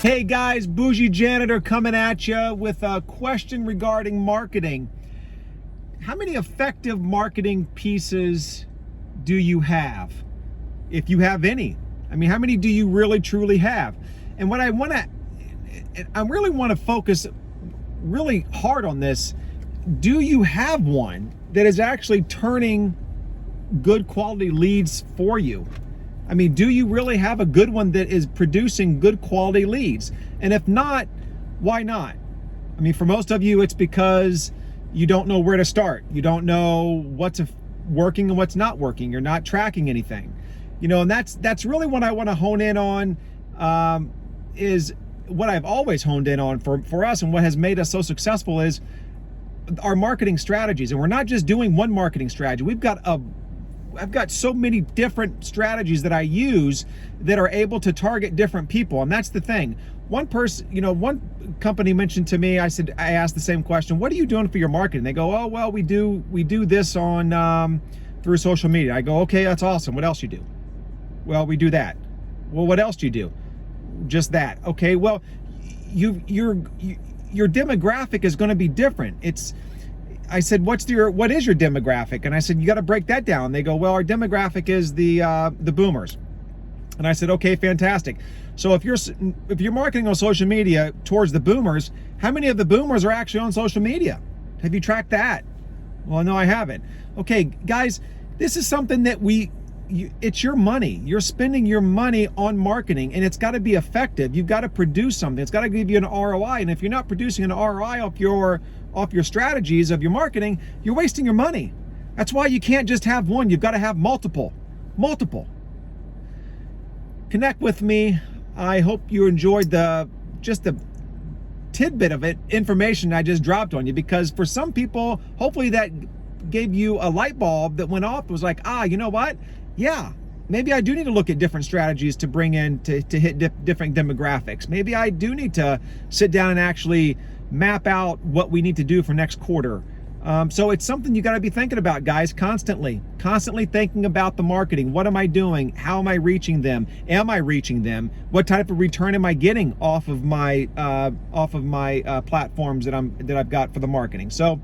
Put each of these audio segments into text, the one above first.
Hey guys, Boujee Janitor coming at you with a question regarding marketing. How many effective marketing pieces do you have? If you have any. I mean, how many do you really truly have? And what I really want to focus really hard on this. Do you have one that is actually turning good quality leads for you? I mean, do you really have a good one that is producing good quality leads? And if not, why not? I mean, for most of you, it's because you don't know where to start. You don't know what's working and what's not working. You're not tracking anything. You know, and that's really what I want to hone in on, is what I've always honed in on for us, and what has made us so successful is our marketing strategies. And we're not just doing one marketing strategy. I've got so many different strategies that I use that are able to target different people. And that's the thing. One company mentioned to me, I asked the same question, what are you doing for your marketing? They go, oh, well, we do this on through social media. I go, okay, that's awesome. What else you do? Well, we do that. Well, what else do you do? Just that. Okay, well, your demographic is going to be different. I said, what is your demographic? And I said, you got to break that down. They go, well, our demographic is the boomers. And I said, okay, fantastic. So if you're marketing on social media towards the boomers, how many of the boomers are actually on social media? Have you tracked that? Well, no, I haven't. Okay, guys, this is something that it's your money. You're spending your money on marketing, and it's got to be effective. You've got to produce something. It's got to give you an ROI. And if you're not producing an ROI off your strategies of your marketing, you're wasting your money. That's why you can't just have one. You've got to have multiple. Connect with me. I hope you enjoyed just the tidbit of information I just dropped on you, because for some people, hopefully that gave you a light bulb that went off. It was like, you know what? Yeah, maybe I do need to look at different strategies to bring in to hit different demographics. Maybe I do need to sit down and actually map out what we need to do for next quarter. So it's something you got to be thinking about, guys, constantly thinking about the marketing. What am I doing? How am I reaching them? Am I reaching them? What type of return am I getting off of my platforms that I've got for the marketing? So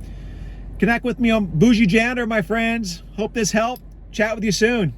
connect with me on Boujee Janitor, my friends. Hope this helped. Chat with you soon.